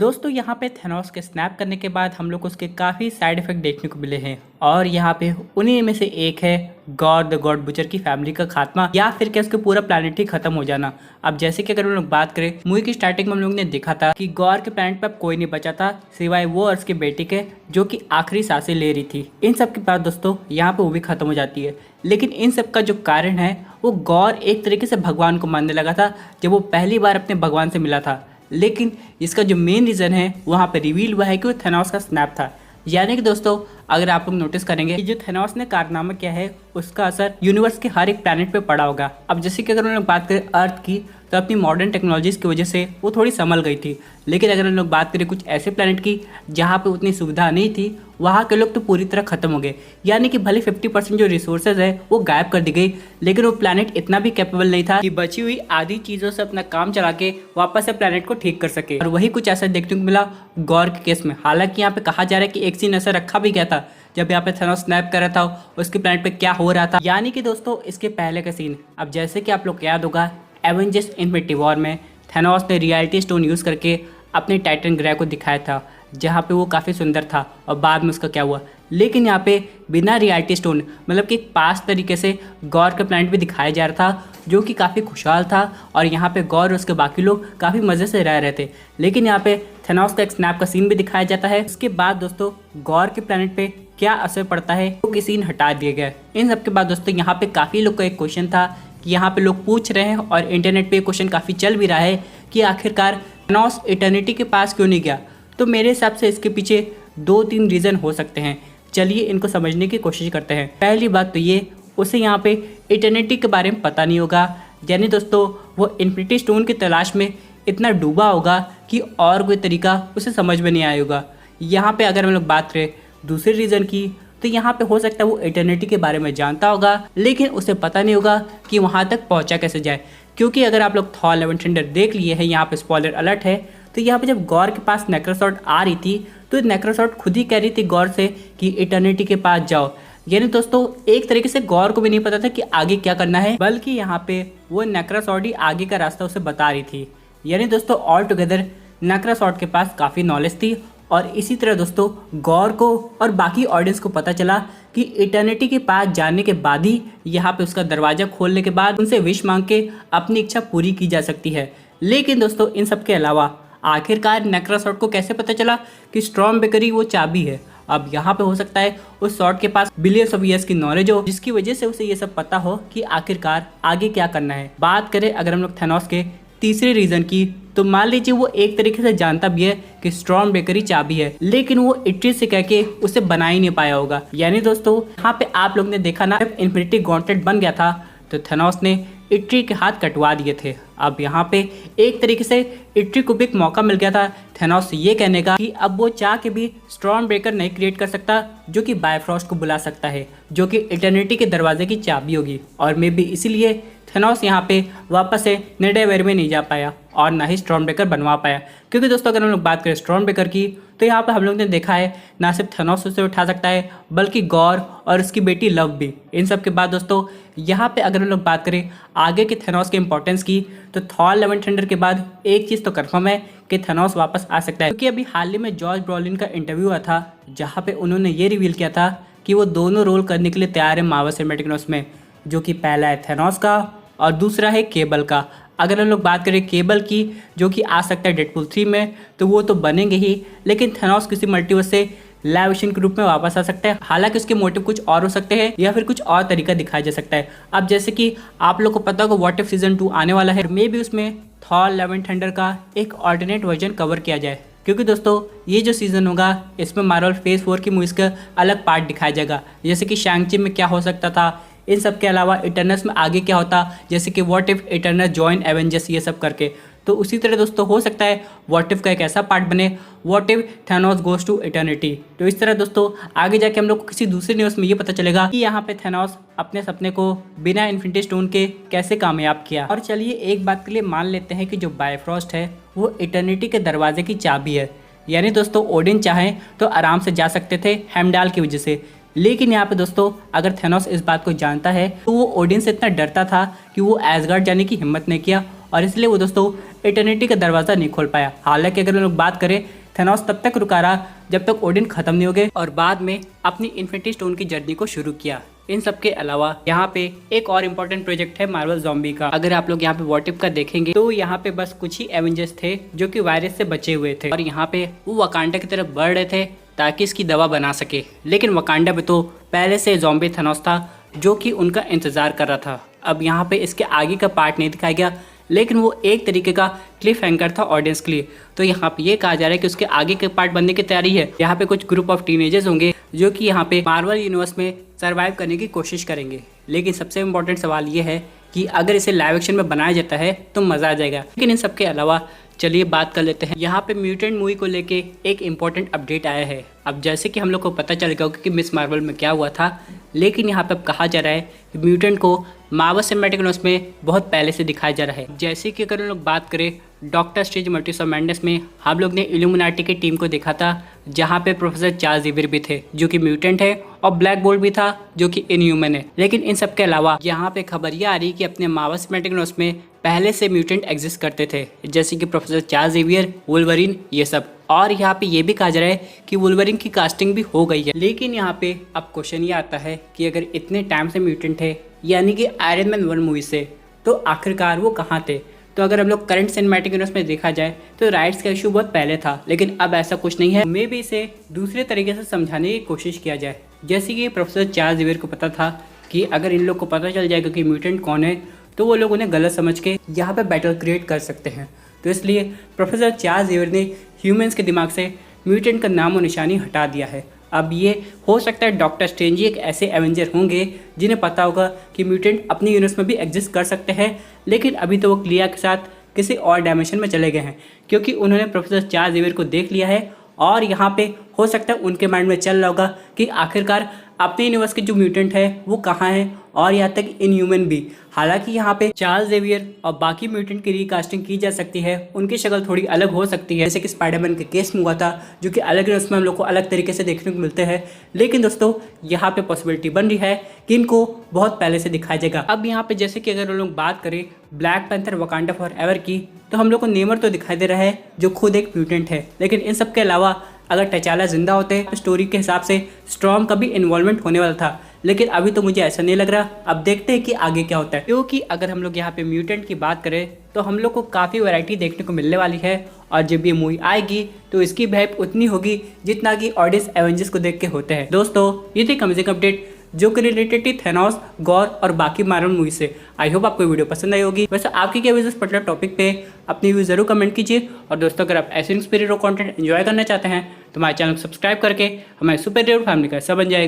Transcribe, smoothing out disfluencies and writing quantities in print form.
दोस्तों यहाँ पे थेनोस के स्नैप करने के बाद हम लोग को उसके काफ़ी साइड इफ़ेक्ट देखने को मिले हैं और यहाँ पे उन्हीं में से एक है गॉड द गॉड बुचर की फैमिली का खात्मा या फिर क्या उसके पूरा प्लानिट ही खत्म हो जाना। अब जैसे कि अगर हम लोग बात करें, मूवी की स्टार्टिंग में हम लोग ने देखा था कि गॉर के प्लानिट पे अब कोई नहीं बचा था सिवाय वो और उसके बेटी के, जो कि आखिरी सांसें ले रही थी। इन सब के बाद दोस्तों यहाँ पे मूवी खत्म हो जाती है, लेकिन इन सब का जो कारण है वो गॉर एक तरीके से भगवान को मानने लगा था जब वो पहली बार अपने भगवान से मिला था। लेकिन इसका जो मेन रीज़न है वहाँ पे रिवील हुआ है कि वो थेनोस का स्नैप था। यानी कि दोस्तों अगर आप लोग नोटिस करेंगे कि जो थेनोस ने कारनामा किया है उसका असर यूनिवर्स के हर एक प्लैनेट पे पड़ा होगा। अब जैसे कि अगर हम लोग बात करें अर्थ की, तो अपनी मॉडर्न टेक्नोलॉजीज़ की वजह से वो थोड़ी संभल गई थी, लेकिन अगर हम लोग बात करें कुछ ऐसे प्लैनेट की जहाँ पे उतनी सुविधा नहीं थी, वहाँ के लोग तो पूरी तरह खत्म हो गए। यानी कि भले 50% जो रिसोर्सेज है वो गायब कर दी गई, लेकिन वो प्लैनेट इतना भी कैपेबल नहीं था कि बची हुई आधी चीज़ों से अपना काम चला के वापस से प्लैनेट को ठीक कर सके। और वही कुछ ऐसा देखने को मिला गॉर के केस में। हालांकि यहाँ पे कहा जा रहा है कि एक सीन ऐसा रखा भी गया था जब यहाँ पे थेनोस स्नैप कर रहा था, उसके प्लैनेट पे क्या हो रहा था। यानी कि दोस्तों इसके पहले का सीन, अब जैसे कि आप लोग को याद होगा एवेंजर्स इन्फिनिटी वॉर में थेनोस ने रियलिटी स्टोन यूज़ करके अपने टाइटन ग्रह को दिखाया था, जहाँ पे वो काफ़ी सुंदर था और बाद में उसका क्या हुआ। लेकिन यहाँ पे बिना रियलिटी स्टोन मतलब कि एक पास तरीके से गॉर का प्लैनेट भी दिखाया जा रहा था, जो कि काफ़ी खुशहाल था और यहाँ पे गॉर और उसके बाकी लोग काफ़ी मज़े से रह रहे थे। लेकिन यहाँ पे थेनोस का एक स्नैप का सीन भी दिखाया जाता है। उसके बाद दोस्तों गॉर के प्लैनेट पे क्या असर पड़ता है वो के सीन हटा दिए गए। इन सब के बाद दोस्तों यहाँ पे काफ़ी लोग का एक क्वेश्चन था कि यहाँ पे लोग पूछ रहे हैं और इंटरनेट पे क्वेश्चन काफ़ी चल भी रहा है कि आखिरकार थेनोस इटर्निटी के पास क्यों नहीं गया। तो मेरे हिसाब से इसके पीछे 2-3 रीज़न हो सकते हैं। चलिए इनको समझने की कोशिश करते हैं। पहली बात तो ये, उसे यहाँ पे इटर्निटी के बारे में पता नहीं होगा। यानी दोस्तों वो इन्फिनिटी स्टोन की तलाश में इतना डूबा होगा कि और कोई तरीका उसे समझ में नहीं आया होगा। यहाँ पे अगर हम लोग बात करें दूसरे रीज़न की, तो यहाँ पे हो सकता है वो इटर्निटी के बारे में जानता होगा, लेकिन उसे पता नहीं होगा कि वहाँ तक पहुँचा कैसे जाए। क्योंकि अगर आप लोग थॉर लव एंड थंडर देख लिए हैं, यहाँ पे स्पॉइलर अलर्ट है, तो यहाँ पे जब गॉर के पास नेक्रोसॉर्ड आ रही थी तो नेक्रोसॉर्ड खुद ही कह रही थी गॉर से कि इटर्निटी के पास जाओ। यानी दोस्तों एक तरीके से गॉर को भी नहीं पता था कि आगे क्या करना है, बल्कि यहाँ पे वो नेक्रोसॉर्ड ही आगे का रास्ता उसे बता रही थी। यानी दोस्तों ऑल टुगेदर नेक्रोसॉर्ड के पास काफ़ी नॉलेज थी। और इसी तरह दोस्तों गॉर को और बाकी ऑडियंस को पता चला कि इटर्निटी के पास जाने के बाद ही यहाँ पे उसका दरवाज़ा खोलने के बाद उनसे विश मांग के अपनी इच्छा पूरी की जा सकती है। लेकिन दोस्तों इन सब के अलावा आखिरकार नेक्रोसॉर्ड को कैसे पता चला कि स्टॉर्म बेकरी वो चाबी है। अब यहाँ पे हो सकता है उस सॉर्ड के पास बिलियंस ऑफ ईयर्स की नॉलेज हो, जिसकी वजह से उसे ये सब पता हो कि आखिरकार आगे क्या करना है। बात करें अगर हम लोग थेनोस के तीसरे रीज़न की, तो मान लीजिए वो एक तरीके से जानता भी है कि स्टॉर्म बेकरी चाबी है, लेकिन वो इट्री से कह के उसे बना ही नहीं पाया होगा। यानी दोस्तों यहाँ पे आप लोग ने देखा ना, जब इन्फिनिटी गॉन्टलेट बन गया था तो थेनोस ने इट्री के हाथ कटवा दिए थे। अब यहाँ पे एक तरीके से इट्री को भी एक मौका मिल गया था थेनोस से ये कहने का कि अब वो चाह के भी स्टॉर्म ब्रेकर नहीं क्रिएट कर सकता जो कि बायफ्रॉस्ट को बुला सकता है, जो कि इटर्निटी के दरवाजे की चाबी होगी। और मे भी इसीलिए थेनोस यहाँ पे वापस से निडेवेयर में नहीं जा पाया और ना ही स्टॉर्म ब्रेकर बनवा पाया। क्योंकि दोस्तों अगर हम लोग बात करें स्टॉर्म ब्रेकर की, तो यहाँ पे हम लोग ने देखा है ना सिर्फ थेनोस उसे उठा सकता है बल्कि गॉर और उसकी बेटी लव भी। इन सब के बाद दोस्तों यहाँ पे अगर हम लोग बात करें आगे के थेनोस के इंपॉर्टेंस की, तो थॉर लव एंड थंडर के बाद एक चीज़ तो कंफर्म है कि थेनोस वापस आ सकता है। क्योंकि अभी हाल ही में जॉर्ज ब्रॉलिन का इंटरव्यू हुआ था जहाँ पे उन्होंने ये रिवील किया था कि वो दोनों रोल करने के लिए तैयार है मार्वल सिनेमैटिक यूनिवर्स में, जो कि पहला है थेनोस का और दूसरा है केबल का। अगर हम लोग बात करें केबल की, जो कि आ सकता है डेडपूल 3 में, तो वो तो बनेंगे ही, लेकिन थेनोस किसी मल्टीवर्स से लाइव एक्शन के रूप में वापस आ सकता है। हालांकि उसके मोटिव कुछ और हो सकते हैं या फिर कुछ और तरीका दिखाया जा सकता है। अब जैसे कि आप लोग को पता होगा व्हाट इफ सीजन 2 आने वाला है, मे भी उसमें थॉर लव एंड थंडर का एक ऑल्टरनेट वर्जन कवर किया जाए। क्योंकि दोस्तों ये जो सीज़न होगा इसमें मार्वल फेज 4 की मूवीज़ का अलग पार्ट दिखाया जाएगा, जैसे कि शैंग-ची में क्या हो सकता था, इन सब के अलावा इटर्नल्स में आगे क्या होता, जैसे कि what if Eternals join Avengers, ये सब करके। तो उसी तरह दोस्तों हो सकता है व्हाट इफ का एक ऐसा पार्ट बने, what if Thanos goes to eternity. तो इस तरह दोस्तों आगे जाके हम लोग को किसी दूसरी न्यूज़ में ये पता चलेगा कि यहाँ पे थेनोस अपने सपने को बिना इन्फिनिटी स्टोन के कैसे कामयाब किया। और चलिए एक बात के लिए मान लेते हैं कि जो बायफ्रॉस्ट है वो इटर्निटी के दरवाजे की चाबी है। यानी दोस्तों ओडिन चाहें तो आराम से जा सकते थे हेमडाल की वजह से, लेकिन यहाँ पे दोस्तों अगर थेनोस इस बात को जानता है तो वो ओडिन से इतना डरता था कि वो एसगार्ड जाने की हिम्मत नहीं किया और इसलिए वो दोस्तों इटर्निटी का दरवाज़ा नहीं खोल पाया। हालांकि अगर हम लोग बात करें, थेनोस तब तक रुका रहा जब तक ओडिन खत्म नहीं हो गए और बाद में अपनी इन्फिनिटी स्टोन की जर्नी को शुरू किया। इन सब के अलावा यहाँ पे एक और इम्पोर्टेंट प्रोजेक्ट है मार्वल ज़ॉम्बी का। अगर आप लोग यहाँ पे व्हाट इफ का देखेंगे तो यहाँ पे बस कुछ ही एवेंजर्स थे जो कि वायरस से बचे हुए थे और यहाँ पे वो वकांडा की तरफ बढ़ रहे थे ताकि इसकी दवा बना सके। लेकिन वकांडा में तो पहले से ज़ॉम्बी थेनोस था जो कि उनका इंतजार कर रहा था। अब यहाँ पे इसके आगे का पार्ट नहीं दिखाया गया, लेकिन वो एक तरीके का क्लिफ हैंगर था ऑडियंस के लिए। तो यहाँ पे ये कहा जा रहा है कि उसके आगे के पार्ट बनने की तैयारी है। यहाँ पे कुछ ग्रुप ऑफ टीनेजर्स होंगे जो कि यहाँ पे मार्वल यूनिवर्स में सरवाइव करने की कोशिश करेंगे। लेकिन सबसे इम्पोर्टेंट सवाल ये है कि अगर इसे लाइव एक्शन में बनाया जाता है तो मज़ा आ जाएगा। लेकिन इन सब के अलावा चलिए बात कर लेते हैं। यहाँ पे म्यूटेंट मूवी को लेके एक इम्पोर्टेंट अपडेट आया है। अब जैसे कि हम लोग को पता चल गया होगा कि मिस मार्वल में क्या हुआ था, लेकिन यहाँ पे अब कहा जा रहा है कि म्यूटेंट को मार्वल सिनेमैटिक यूनिवर्स में बहुत पहले से दिखाया जा रहा है। जैसे कि अगर हम लोग बात करें doctor strange multiverse of madness में हम लोग ने इल्यूमिनाटी की टीम को देखा था, जहाँ पे प्रोफेसर चार्ल्स ज़ेवियर भी थे जो कि म्यूटेंट है और ब्लैक बोल्ट भी था जो कि इनह्यूमन है। लेकिन इन सब के अलावा यहाँ पे खबर यह आ रही कि अपने मार्वल सिनेमैटिक यूनिवर्स में पहले से म्यूटेंट एग्जिस्ट करते थे, जैसे कि प्रोफेसर चार्ल्स ज़ेवियर, वुल्वरीन, ये सब। और यहाँ पे ये भी कहा जा रहा है कि वुल्वरीन की कास्टिंग भी हो गई है। लेकिन यहाँ पे अब क्वेश्चन ये आता है कि अगर इतने टाइम से म्यूटेंट है, यानी कि आयरन मैन 1 मूवी से, तो आखिरकार वो कहाँ थे? तो अगर हम लोग करंट सिनेमैटिक यूनिवर्स में देखा जाए तो राइट्स का इशू बहुत पहले था, लेकिन अब ऐसा कुछ नहीं है। मे भी इसे दूसरे तरीके से समझाने की कोशिश किया जाए। जैसे कि प्रोफेसर चार्ल्स ज़ेवियर को पता था कि अगर इन लोग को पता चल जाएगा कि म्यूटेंट कौन है तो वो लोग उन्हें गलत समझ के यहाँ पे बैटल क्रिएट कर सकते हैं। तो इसलिए प्रोफेसर चार्ल्स ज़ेवियर ने ह्यूमंस के दिमाग से म्यूटेंट का नाम और निशानी हटा दिया है। अब ये हो सकता है डॉक्टर स्ट्रेंज एक ऐसे एवेंजर होंगे जिन्हें पता होगा कि म्यूटेंट अपने यूनिवर्स में भी एग्जिस्ट कर सकते हैं, लेकिन अभी तो वो क्लिया के साथ किसी और डायमेंशन में चले गए हैं क्योंकि उन्होंने प्रोफेसर चार्ल्स ज़ेवियर को देख लिया है। और यहाँ पे हो सकता है उनके माइंड में चल रहा होगा कि आखिरकार अपने यूनिवर्स के जो म्यूटेंट है वो कहाँ है, और यहाँ तक इनह्यूमन भी। हालांकि यहाँ पे चार्ल्स ज़ेवियर और बाकी म्यूटेंट की रिकास्टिंग की जा सकती है, उनकी शक्ल थोड़ी अलग हो सकती है, जैसे कि स्पाइडरमैन के केस में हुआ था, जो कि अलग यूनिवर्स में हम लोग को अलग तरीके से देखने को मिलते हैं। लेकिन दोस्तों यहाँ पे पॉसिबिलिटी बन रही है कि इनको बहुत पहले से दिखाया जाएगा। अब यहाँ पे जैसे कि अगर हम लोग बात करें ब्लैक पैंथर वकांडा फॉरएवर की, तो हम लोग को नेमर तो दिखाई दे रहा है जो खुद एक म्यूटेंट है। लेकिन इन सब के अलावा अगर टचाला जिंदा होते तो स्टोरी के हिसाब से स्टॉर्म का भी इन्वॉल्वमेंट होने वाला था, लेकिन अभी तो मुझे ऐसा नहीं लग रहा। अब देखते हैं कि आगे क्या होता है, क्योंकि अगर हम लोग यहाँ पे म्यूटेंट की बात करें तो हम लोग को काफ़ी वैरायटी देखने को मिलने वाली है। और जब ये मूवी आएगी तो इसकी वाइब उतनी होगी जितना कि ऑडियंस एवेंजर्स को देख के होते हैं। दोस्तों ये थी अमेजिंग अपडेट जो कि रिलेटेड थी थेनोस, गॉर और बाकी मार्वल मूवी से। आई होप आपको वीडियो पसंद आई होगी। वैसे आपकी क्या व्यूज इस पर्टिकुलर टॉपिक पे अपनी व्यूज जरूर कमेंट कीजिए। और दोस्तों अगर आप ऐसे इंस्पिरिटेड कंटेंट एंजॉय करना चाहते हैं तो हमारे चैनल को सब्सक्राइब करके हमारे सुपर हीरो फैमिली का हिस्सा बन जाएगा।